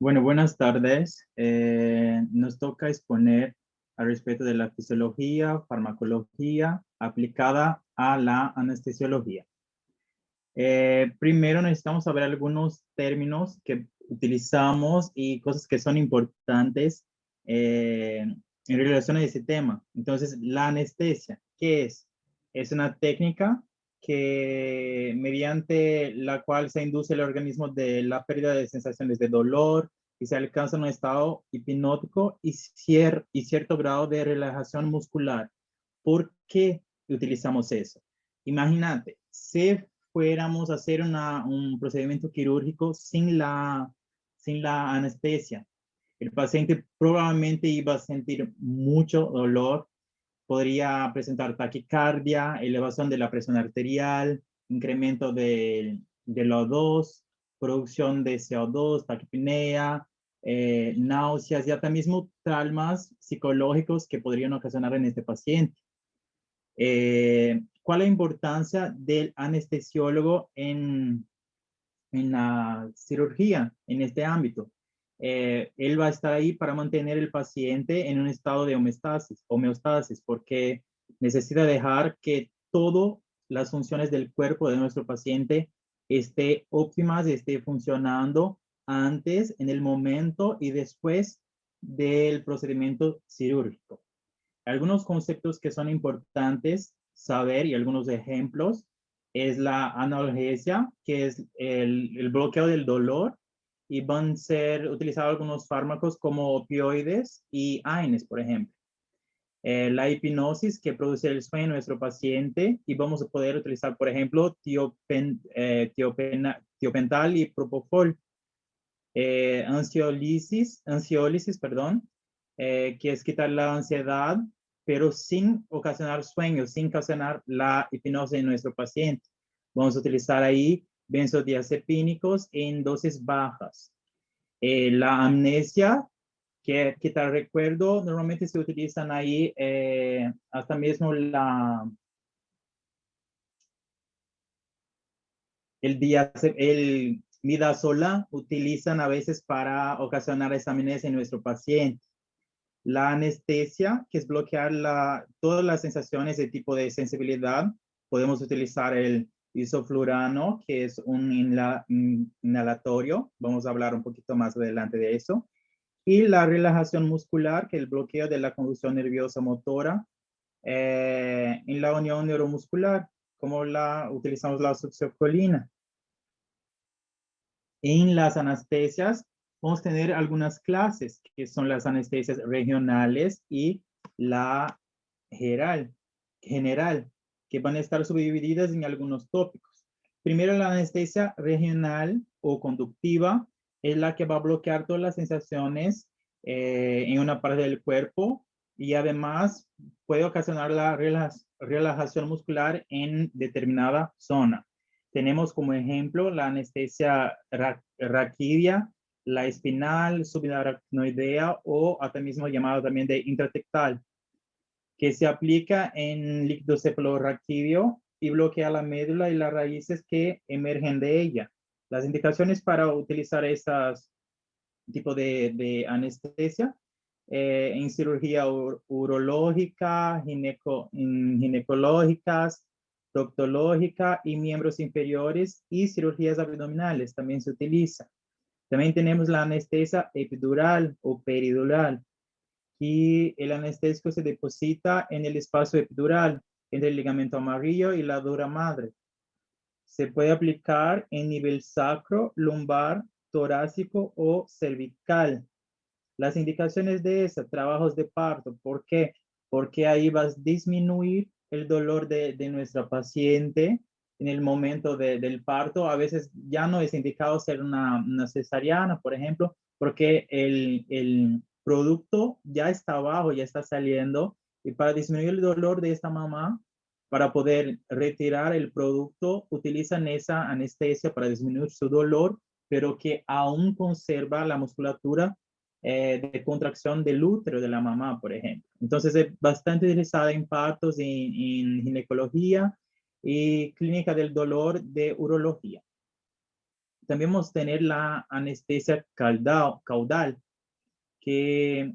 Bueno, buenas tardes. Nos toca exponer al respecto de la fisiología, farmacología aplicada a la anestesiología. Primero necesitamos saber algunos términos que utilizamos y cosas que son importantes en relación a ese tema. Entonces, la anestesia, ¿qué es? Es una técnica que mediante la cual se induce el organismo de la pérdida de sensaciones de dolor y se alcanza un estado hipnótico y cierto grado de relajación muscular. ¿Por qué utilizamos eso? Imagínate, si fuéramos a hacer un procedimiento quirúrgico sin la anestesia, el paciente probablemente iba a sentir mucho dolor, podría presentar taquicardia, elevación de la presión arterial, incremento del O2, producción de CO2, taquipnea, náuseas y hasta mismo traumas psicológicos que podrían ocasionar en este paciente. ¿Cuál es la importancia del anestesiólogo en la cirugía, en este ámbito? Él va a estar ahí para mantener el paciente en un estado de homeostasis, porque necesita dejar que todas las funciones del cuerpo de nuestro paciente esté óptimas, esté funcionando antes, en el momento y después del procedimiento quirúrgico. Algunos conceptos que son importantes saber y algunos ejemplos es la analgesia, que es el bloqueo del dolor, y van a ser utilizados algunos fármacos como opioides y AINES, por ejemplo. La hipnosis que produce el sueño en nuestro paciente y vamos a poder utilizar, por ejemplo, tiopental y propofol. Ansiólisis, perdón, que es quitar la ansiedad, pero sin ocasionar sueño, sin ocasionar la hipnosis en nuestro paciente. Vamos a utilizar ahí benzodiazepínicos en dosis bajas. La amnesia, que quitar recuerdo, normalmente se utilizan ahí hasta mismo el midazolam utilizan a veces para ocasionar esa amnesia en nuestro paciente. La anestesia, que es bloquear todas las sensaciones de tipo de sensibilidad. Podemos utilizar el isoflurano, que es un inhalatorio. Vamos a hablar un poquito más adelante de eso. Y la relajación muscular, que es el bloqueo de la conducción nerviosa motora en la unión neuromuscular, como utilizamos la succinilcolina. En las anestesias vamos a tener algunas clases, que son las anestesias regionales y la general, que van a estar subdivididas en algunos tópicos. Primero, la anestesia regional o conductiva es la que va a bloquear todas las sensaciones en una parte del cuerpo y además puede ocasionar la relajación muscular en determinada zona. Tenemos como ejemplo la anestesia raquídea, la espinal, subaracnoidea o hasta mismo llamada también de intratectal, que se aplica en líquido cefalorraquídeo y bloquea la médula y las raíces que emergen de ella. Las indicaciones para utilizar estos tipos de anestesia en cirugía urológica, ginecológicas, proctológica y miembros inferiores y cirugías abdominales también se utiliza. También tenemos la anestesia epidural o peridural y el anestésico se deposita en el espacio epidural entre el ligamento amarillo y la dura madre. Se puede aplicar en nivel sacro, lumbar, torácico o cervical. Las indicaciones de esa, trabajos de parto, ¿por qué? Porque ahí vas a disminuir el dolor de nuestra paciente en el momento del parto. A veces ya no es indicado hacer una cesariana, por ejemplo, porque el producto ya está abajo, ya está saliendo. Y para disminuir el dolor de esta mamá, para poder retirar el producto, utilizan esa anestesia para disminuir su dolor, pero que aún conserva la musculatura de contracción del útero de la mamá, por ejemplo. Entonces es bastante utilizada en partos, en ginecología y clínica del dolor de urología. También vamos a tener la anestesia caudal, que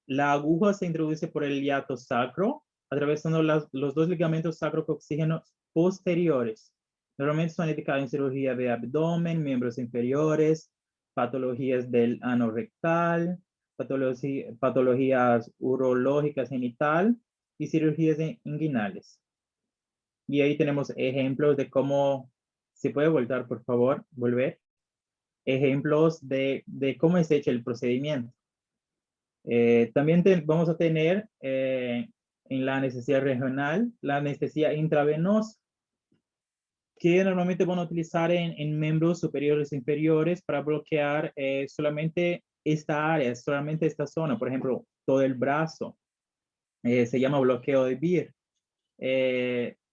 la aguja se introduce por el hiato sacro, atravesando los dos ligamentos sacro-coxígenos posteriores. Normalmente son indicados en cirugía de abdomen, miembros inferiores, patologías del ano rectal, patologías urológicas genital y cirugías inguinales. Y ahí tenemos ejemplos de cómo, ¿se puede voltar, por favor? Volver. Ejemplos de cómo es hecho el procedimiento. También vamos a tener en la anestesia regional, la anestesia intravenosa, que normalmente van a utilizar en miembros superiores e inferiores para bloquear solamente esta área, solamente esta zona, por ejemplo, todo el brazo. Se llama bloqueo de Beer.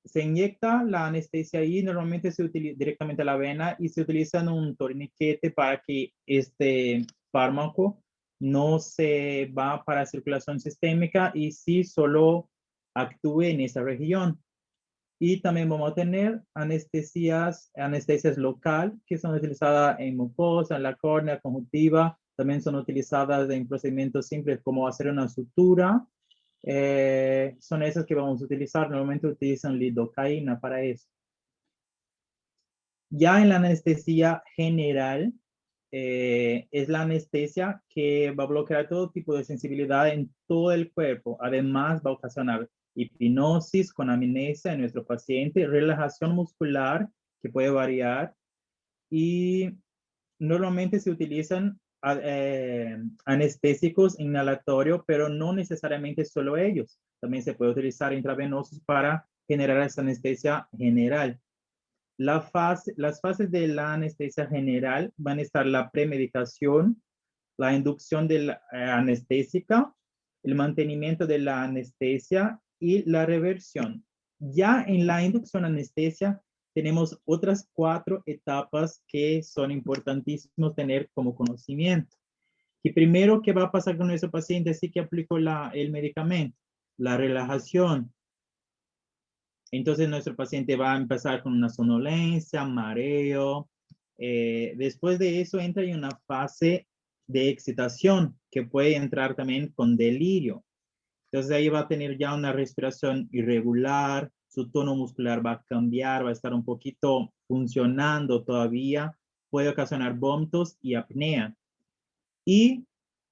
Se inyecta la anestesia ahí, normalmente se utiliza directamente a la vena y se utiliza un torniquete para que este fármaco no se va para circulación sistémica y sí solo actúe en esa región. Y también vamos a tener anestesias local que son utilizadas en mucosa, en la córnea, conjuntiva. También son utilizadas en procedimientos simples como hacer una sutura. Son esas que vamos a utilizar. Normalmente utilizan lidocaína para eso. Ya en la anestesia general, es la anestesia que va a bloquear todo tipo de sensibilidad en todo el cuerpo. Además, va a ocasionar hipnosis con amnesia en nuestro paciente, relajación muscular que puede variar y normalmente se utilizan anestésicos inhalatorios, pero no necesariamente solo ellos. También se puede utilizar intravenosos para generar esa anestesia general. Las fases de la anestesia general van a estar la premedicación, la inducción de la anestésica, el mantenimiento de la anestesia y la reversión. Ya en la inducción anestesia tenemos otras 4 etapas que son importantísimos tener como conocimiento. Y primero, ¿qué va a pasar con nuestro paciente si que aplicó el medicamento? La relajación. Entonces nuestro paciente va a empezar con una somnolencia, mareo. Después de eso entra en una fase de excitación que puede entrar también con delirio. Entonces ahí va a tener ya una respiración irregular, su tono muscular va a cambiar, va a estar un poquito funcionando todavía, puede ocasionar vómitos y apnea. Y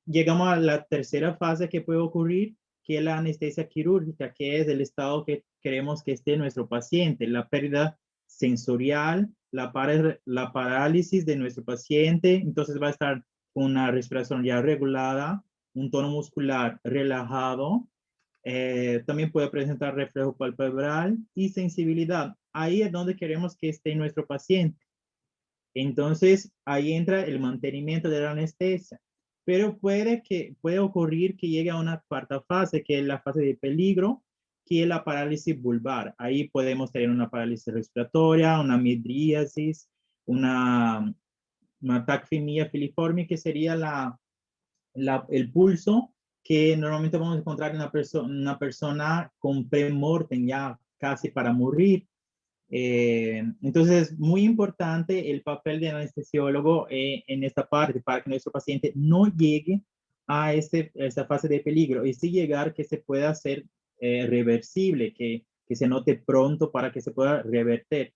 llegamos a la tercera fase que puede ocurrir, que es la anestesia quirúrgica, que es el estado que queremos que esté nuestro paciente, la pérdida sensorial, la parálisis de nuestro paciente, entonces va a estar una respiración ya regulada, un tono muscular relajado, también puede presentar reflejo palpebral y sensibilidad. Ahí es donde queremos que esté nuestro paciente. Entonces, ahí entra el mantenimiento de la anestesia. Pero puede ocurrir que llegue a una cuarta fase, que es la fase de peligro, que es la parálisis vulvar. Ahí podemos tener una parálisis respiratoria, una midriasis, una tacfimia filiforme, que sería el pulso que normalmente vamos a encontrar en una persona con premortem, ya casi para morir. Entonces, es muy importante el papel del anestesiólogo en esta parte para que nuestro paciente no llegue a esta fase de peligro y sí llegar que se pueda hacer reversible, que se note pronto para que se pueda reverter.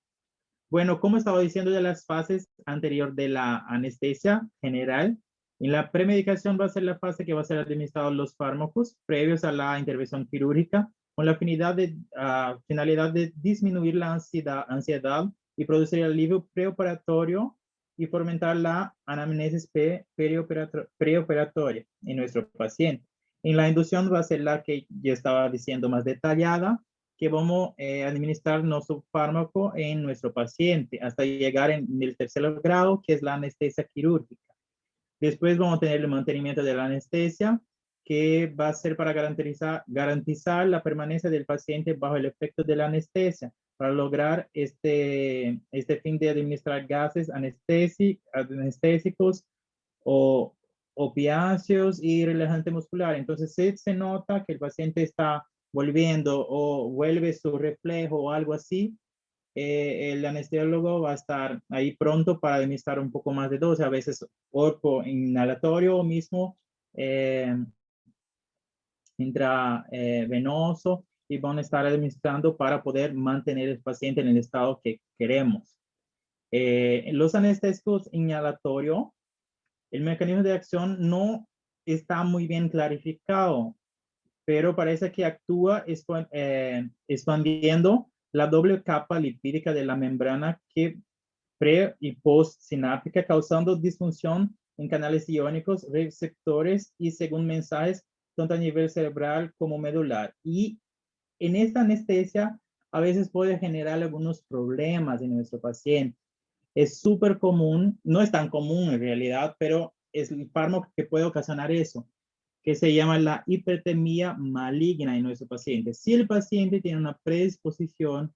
Bueno, como estaba diciendo de las fases anterior de la anestesia general, en la premedicación va a ser la fase que va a ser administrados los fármacos previos a la intervención quirúrgica con la finalidad de disminuir la ansiedad y producir el alivio preoperatorio y fomentar la anamnesis preoperatoria en nuestro paciente. En la inducción va a ser la que yo estaba diciendo más detallada, que vamos a administrar nuestro fármaco en nuestro paciente hasta llegar en el tercer grado, que es la anestesia quirúrgica. Después vamos a tener el mantenimiento de la anestesia, que va a ser para garantizar la permanencia del paciente bajo el efecto de la anestesia, para lograr este fin de administrar gases anestésicos o opiáceos y relajante muscular. Entonces, si se nota que el paciente está volviendo o vuelve su reflejo o algo así, el anestesiólogo va a estar ahí pronto para administrar un poco más de dosis, a veces orco inhalatorio o mismo intravenoso, y van a estar administrando para poder mantener el paciente en el estado que queremos. Los anestésicos inhalatorios, el mecanismo de acción no está muy bien clarificado, pero parece que actúa expandiendo la doble capa lipídica de la membrana que pre y post sináptica, causando disfunción en canales iónicos, receptores y según mensajes tanto a nivel cerebral como medular. Y en esta anestesia a veces puede generar algunos problemas en nuestro paciente. Es súper común, no es tan común en realidad, pero es el fármaco que puede ocasionar eso, que se llama la hipertermia maligna en nuestro paciente. Si el paciente tiene una predisposición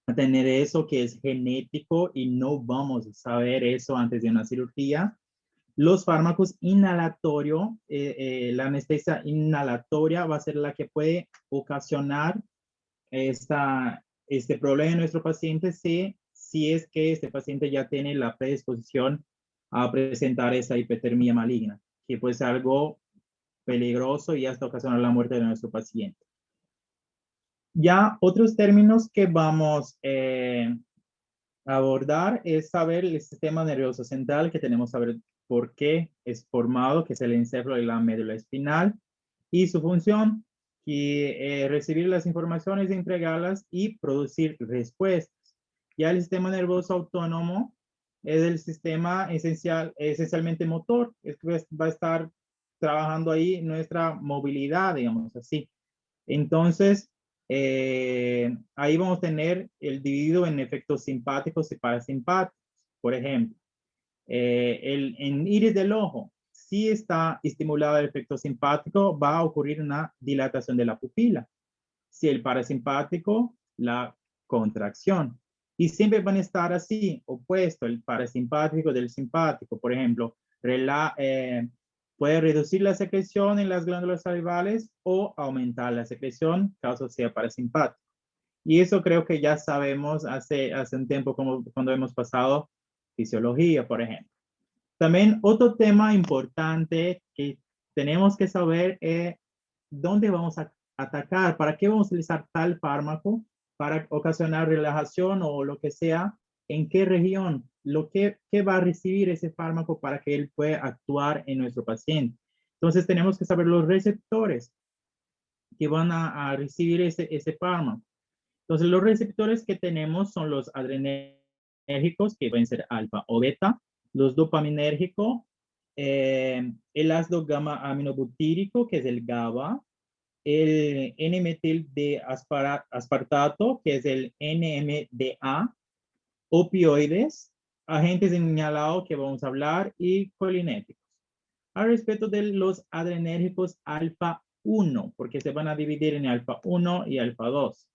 a tener eso que es genético y no vamos a saber eso antes de una cirugía, los fármacos inhalatorios, la anestesia inhalatoria va a ser la que puede ocasionar este problema en nuestro paciente si es que este paciente ya tiene la predisposición a presentar esa hipertermia maligna, que puede ser algo peligroso y hasta ocasionar la muerte de nuestro paciente. Ya otros términos que vamos a abordar es saber el sistema nervioso central, que tenemos que saber por qué es formado, que es el encéfalo y la médula espinal, y su función, que recibir las informaciones, entregarlas y producir respuestas. Ya el sistema nervioso autónomo es el sistema esencialmente motor, es que va a estar trabajando ahí nuestra movilidad, digamos así. Entonces, ahí vamos a tener el dividido en efectos simpáticos y parasimpáticos. Por ejemplo, en iris del ojo, si está estimulado el efecto simpático, va a ocurrir una dilatación de la pupila. Si el parasimpático, la contracción. Y siempre van a estar así, opuesto, el parasimpático del simpático. Por ejemplo, puede reducir la secreción en las glándulas salivales o aumentar la secreción, caso sea parasimpático. Y eso creo que ya sabemos hace un tiempo, como cuando hemos pasado fisiología, por ejemplo. También otro tema importante que tenemos que saber es dónde vamos a atacar, para qué vamos a utilizar tal fármaco, para ocasionar relajación o lo que sea, en qué región, qué va a recibir ese fármaco para que él pueda actuar en nuestro paciente. Entonces tenemos que saber los receptores que van a recibir ese fármaco. Entonces los receptores que tenemos son los adrenérgicos, que pueden ser alfa o beta, los dopaminérgicos, el ácido gamma aminobutírico, que es el GABA, el N-metil de aspartato, que es el NMDA, opioides, agentes inhalados que vamos a hablar y colinéticos. Al respecto de los adrenérgicos alfa 1, porque se van a dividir en alfa 1 y alfa 2.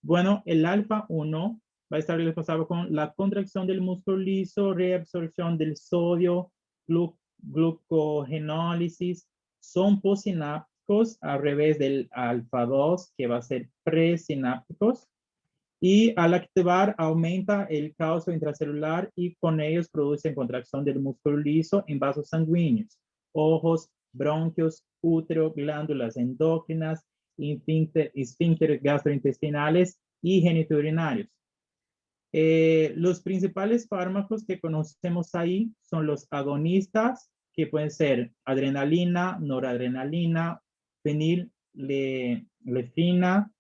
Bueno, el alfa 1 va a estar relacionado con la contracción del músculo liso, reabsorción del sodio, glucogenólisis, son postsinápticos al revés del alfa 2, que va a ser presinápticos. Y al activar aumenta el cauce intracelular y con ellos producen contracción del músculo liso en vasos sanguíneos, ojos, bronquios, útero, glándulas endócrinas, esfínteres gastrointestinales y genitourinarios. Los principales fármacos que conocemos ahí son los agonistas, que pueden ser adrenalina, noradrenalina, fenilefrina,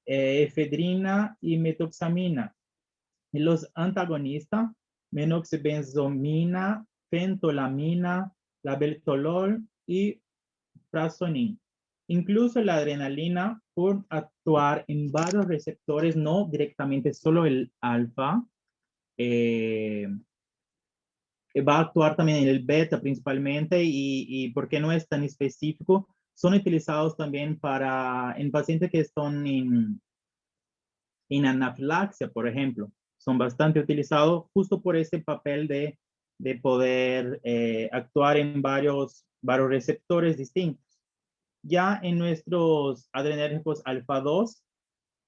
efedrina y metoxamina. Y los antagonistas, menoxibenzomina, fentolamina, labetalol y prazonin. Incluso la adrenalina, por actuar en varios receptores, no directamente solo el alfa, va a actuar también en el beta principalmente y porque no es tan específico, son utilizados también en pacientes que están en anafilaxia, por ejemplo. Son bastante utilizados justo por ese papel de poder actuar en varios receptores distintos. Ya en nuestros adrenérgicos alfa 2,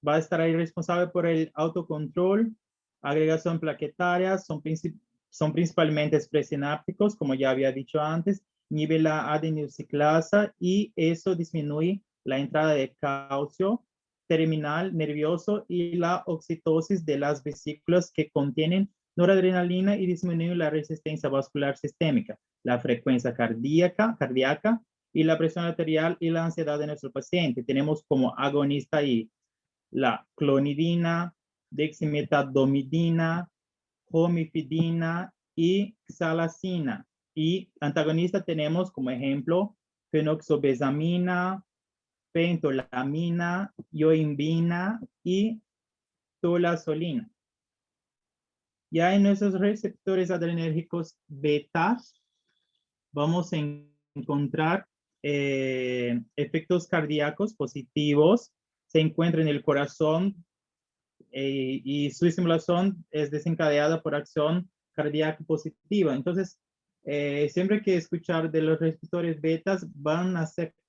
va a estar ahí responsable por el autocontrol Agregación plaquetaria son principalmente presinápticos, como ya había dicho antes, nivel la adenosiclasa y eso disminuye la entrada de calcio terminal nervioso y la oxitosis de las vesículas que contienen noradrenalina y disminuye la resistencia vascular sistémica, la frecuencia cardíaca y la presión arterial y la ansiedad de nuestro paciente. Tenemos como agonista ahí la clonidina, dexmedetomidina, homifidina y xalacina. Y antagonista tenemos como ejemplo fenoxobesamina, pentolamina, yoimbina y tolazolina. Ya en nuestros receptores adrenérgicos beta vamos a encontrar efectos cardíacos positivos. Se encuentra en el corazón y su estimulación es desencadenada por acción cardíaca positiva. Entonces, siempre que escuchar de los receptores betas,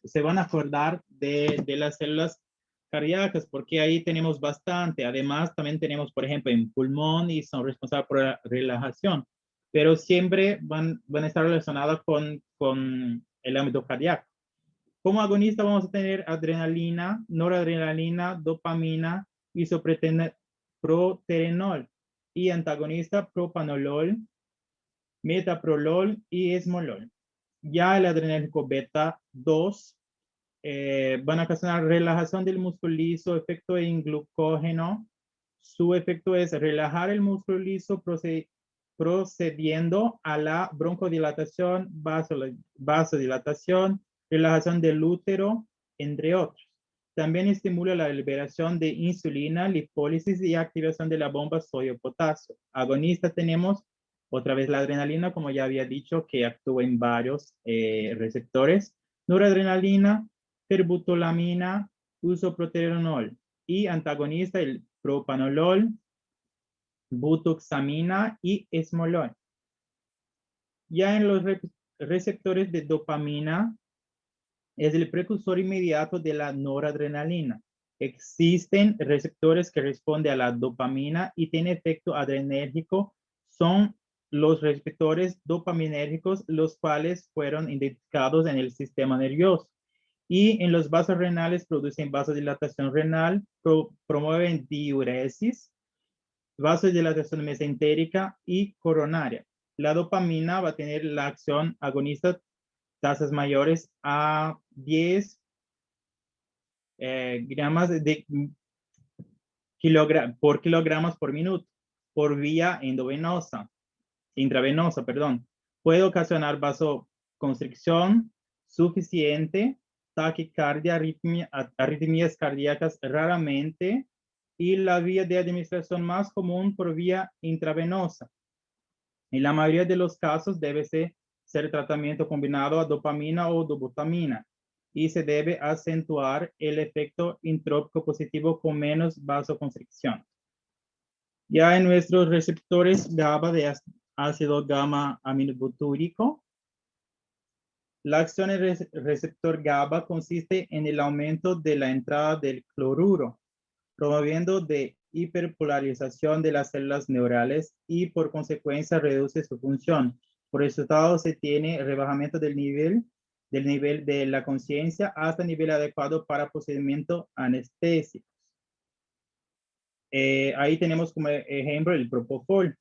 se van a acordar de las células cardíacas, porque ahí tenemos bastante. Además, también tenemos, por ejemplo, en pulmón y son responsables por la relajación, pero siempre van a estar relacionadas con el ámbito cardíaco. Como agonista vamos a tener adrenalina, noradrenalina, dopamina, isoproterenol y antagonista propanolol, metaprolol y esmolol. Ya el adrenérgico beta 2 van a ocasionar relajación del músculo liso, efecto en glucógeno. Su efecto es relajar el músculo liso procediendo a la broncodilatación, vasodilatación, relajación del útero, entre otros. También estimula la liberación de insulina, lipólisis y activación de la bomba sodio-potasio. Agonista tenemos otra vez la adrenalina, como ya había dicho, que actúa en varios receptores. Noradrenalina, terbutolamina, isoproterenol. Y antagonista, el propanolol, butoxamina y esmolol. Ya en los receptores de dopamina, es el precursor inmediato de la noradrenalina. Existen receptores que responden a la dopamina y tienen efecto adrenérgico. Son los receptores dopaminérgicos, los cuales fueron identificados en el sistema nervioso. Y en los vasos renales producen vasodilatación renal, promueven diuresis, vasodilatación mesentérica y coronaria. La dopamina va a tener la acción agonista tasas mayores a 10 gramos por kilogramos por minuto por vía intravenosa, perdón. Puede ocasionar vasoconstricción suficiente, taquicardia, arritmias cardíacas raramente, y la vía de administración más común por vía intravenosa. En la mayoría de los casos debe ser tratamiento combinado a dopamina o dobutamina y se debe acentuar el efecto intrópico positivo con menos vasoconstricción. Ya en nuestros receptores GABA de ácido gamma aminobutírico, la acción del receptor GABA consiste en el aumento de la entrada del cloruro, promoviendo de hiperpolarización de las células neurales y por consecuencia reduce su función. Por resultado se tiene rebajamiento del nivel de la conciencia hasta el nivel adecuado para procedimiento anestésico. Ahí tenemos como ejemplo el propofol,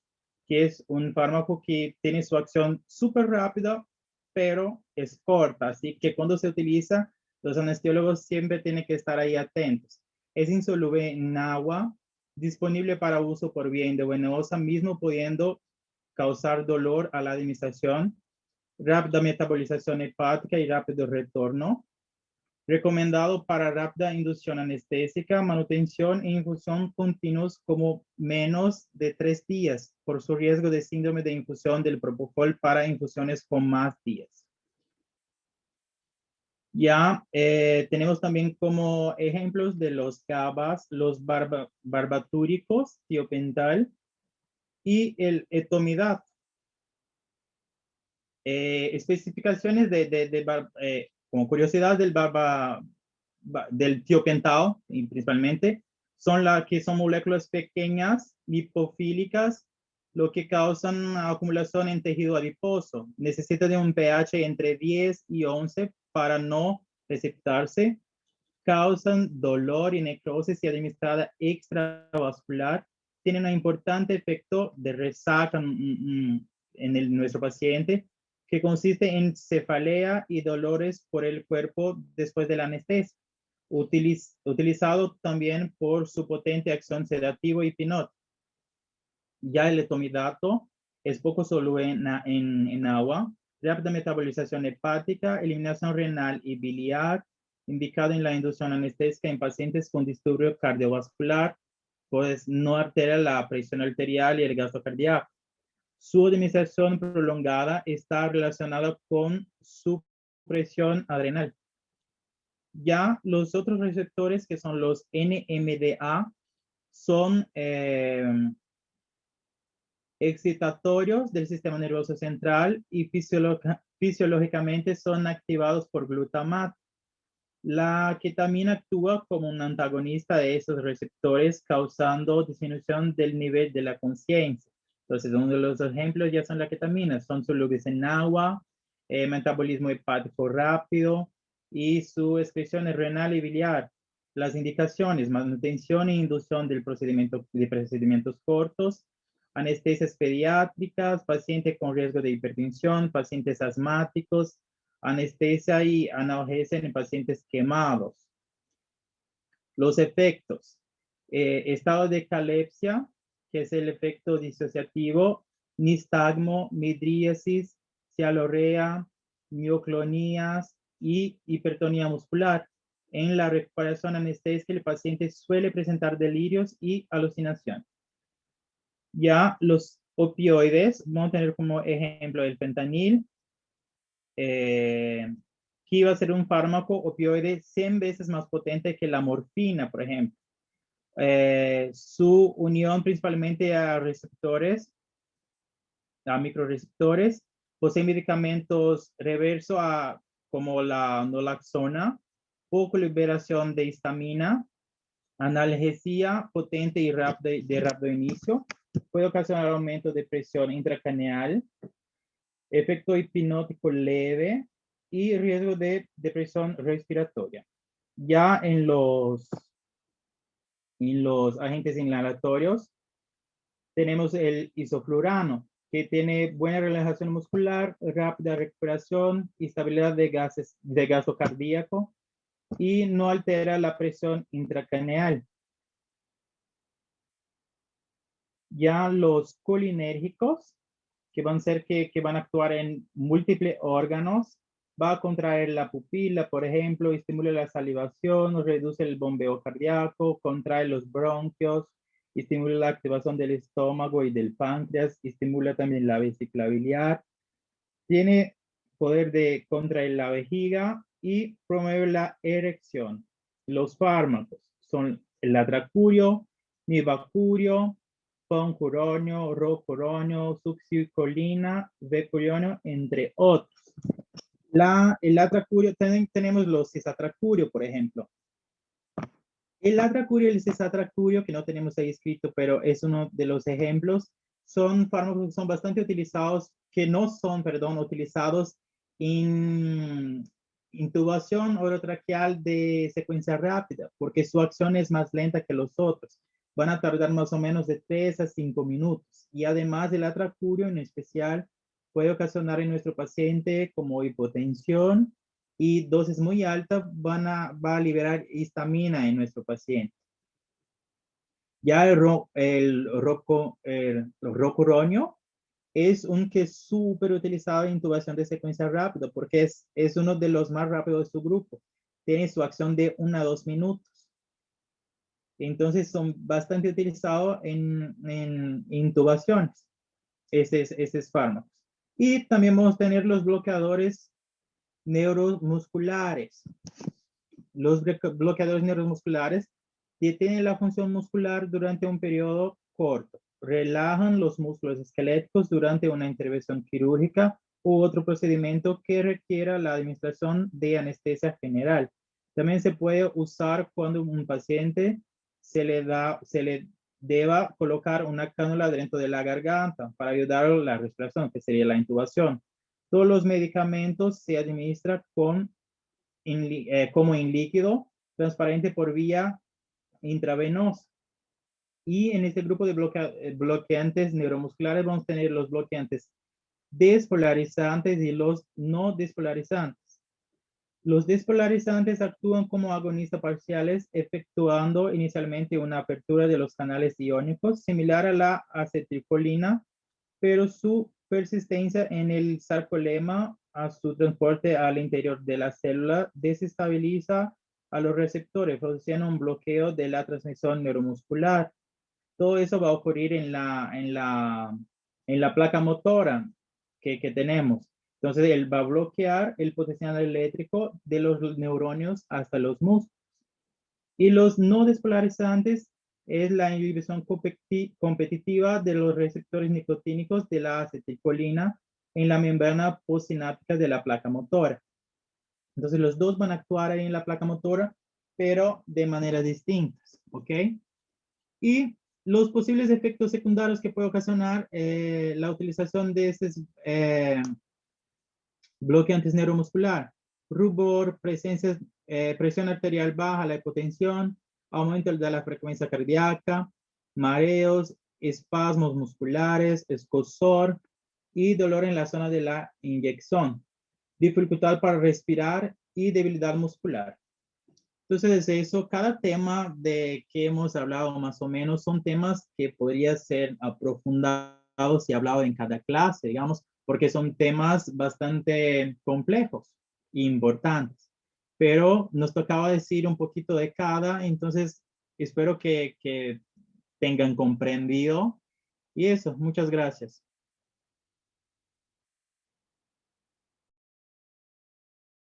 que es un fármaco que tiene su acción súper rápida, pero es corta, así que cuando se utiliza, los anestesiólogos siempre tienen que estar ahí atentos. Es insoluble en agua, disponible para uso por vía endovenosa, mismo pudiendo causar dolor a la administración, rápida metabolización hepática y rápido retorno. Recomendado para rápida inducción anestésica, manutención e infusión continuos como menos de 3 días, por su riesgo de síndrome de infusión del propofol para infusiones con más días. Ya tenemos también como ejemplos de los GABAs, los barbitúricos, tiopental y el etomidato. Especificaciones como curiosidad del tiopental, principalmente, son las que son moléculas pequeñas, lipofílicas, lo que causan acumulación en tejido adiposo. Necesita de un pH entre 10 y 11 para no precipitarse. Causan dolor y necrosis y administrada extravascular. Tienen un importante efecto de resaca en nuestro paciente, que consiste en cefalea y dolores por el cuerpo después de la anestesia. Utilizado también por su potente acción sedativo y hipnótico. Ya el etomidato es poco soluble en agua, rápida metabolización hepática, eliminación renal y biliar, indicado en la inducción anestésica en pacientes con disturbio cardiovascular, pues no altera la presión arterial y el gasto cardíaco. Su administración prolongada está relacionada con su presión adrenal. Ya los otros receptores, que son los NMDA, son excitatorios del sistema nervioso central y fisiológicamente son activados por glutamato. La ketamina actúa como un antagonista de esos receptores, causando disminución del nivel de la conciencia. Entonces, uno de los ejemplos ya son la ketamina, son solubles en agua, metabolismo hepático rápido y su excreción renal y biliar. Las indicaciones: manutención e inducción de procedimientos cortos, anestesias pediátricas, pacientes con riesgo de hipertensión, pacientes asmáticos, anestesia y analgesia en pacientes quemados. Los efectos: estado de catalepsia, que es el efecto disociativo, nistagmo, midríasis, cialorrea, mioclonías y hipertonía muscular. En la recuperación anestésica, el paciente suele presentar delirios y alucinación. Ya los opioides, vamos a tener como ejemplo el fentanil, que iba a ser un fármaco opioide 100 veces más potente que la morfina, por ejemplo. Su unión principalmente a receptores, a microreceptores, posee medicamentos reverso como la naloxona, poco liberación de histamina, analgesia potente y de rápido inicio, puede ocasionar aumento de presión intracraneal, efecto hipnótico leve y riesgo de depresión respiratoria. Ya en los agentes inhalatorios tenemos el isoflurano, que tiene buena relajación muscular, rápida recuperación y estabilidad de gasto cardíaco y no altera la presión intracraneal. Ya los colinérgicos, que van a ser que van a actuar en múltiples órganos, va a contraer la pupila, por ejemplo, estimula la salivación, reduce el bombeo cardíaco, contrae los bronquios, estimula la activación del estómago y del páncreas, estimula también la vesícula biliar, tiene poder de contraer la vejiga y promueve la erección. Los fármacos son el atracurio, nivacurio, pancuronio, rocuronio, succinilcolina, vecuronio, entre otros. El atracurio, tenemos los cisatracurio, por ejemplo. El atracurio y el cisatracurio, que no tenemos ahí escrito, pero es uno de los ejemplos, son fármacos que son bastante utilizados, que no son, perdón, utilizados en intubación orotraqueal de secuencia rápida, porque su acción es más lenta que los otros. Van a tardar más o menos de 3 a 5 minutos. Y además el atracurio en especial puede ocasionar en nuestro paciente como hipotensión, y dosis muy altas va a liberar histamina en nuestro paciente. Ya el rocuronio es un que es súper utilizado en intubación de secuencia rápida porque es uno de los más rápidos de su grupo. Tiene su acción de 1 a 2 minutos. Entonces son bastante utilizados en intubaciones, estos fármacos. Y también vamos a tener los bloqueadores neuromusculares. Los bloqueadores neuromusculares detienen la función muscular durante un periodo corto, relajan los músculos esqueléticos durante una intervención quirúrgica u otro procedimiento que requiera la administración de anestesia general. También se puede usar cuando un paciente se le deba colocar una cánula dentro de la garganta para ayudar a la respiración, que sería la intubación. Todos los medicamentos se administran como en líquido transparente por vía intravenosa. Y en este grupo de bloqueantes neuromusculares vamos a tener los bloqueantes despolarizantes y los no despolarizantes. Los despolarizantes actúan como agonistas parciales, efectuando inicialmente una apertura de los canales iónicos, similar a la acetilcolina, pero su persistencia en el sarcolema a su transporte al interior de la célula desestabiliza a los receptores, produciendo un bloqueo de la transmisión neuromuscular. Todo eso va a ocurrir en la placa motora que tenemos. Entonces, él va a bloquear el potencial eléctrico de los neurones hasta los músculos. Y los no despolarizantes es la inhibición competitiva de los receptores nicotínicos de la acetilcolina en la membrana postsináptica de la placa motora. Entonces, los dos van a actuar ahí en la placa motora, pero de maneras distintas, ¿ok? Y los posibles efectos secundarios que puede ocasionar la utilización de estos bloqueantes neuromuscular: rubor, presión arterial baja, la hipotensión, aumento de la frecuencia cardíaca, mareos, espasmos musculares, escozor y dolor en la zona de la inyección, dificultad para respirar y debilidad muscular. Entonces, eso, cada tema de que hemos hablado más o menos son temas que podrían ser aprofundados y hablados en cada clase, digamos, porque son temas bastante complejos e importantes. Pero nos tocaba decir un poquito de cada, entonces espero que tengan comprendido. Y eso, muchas gracias.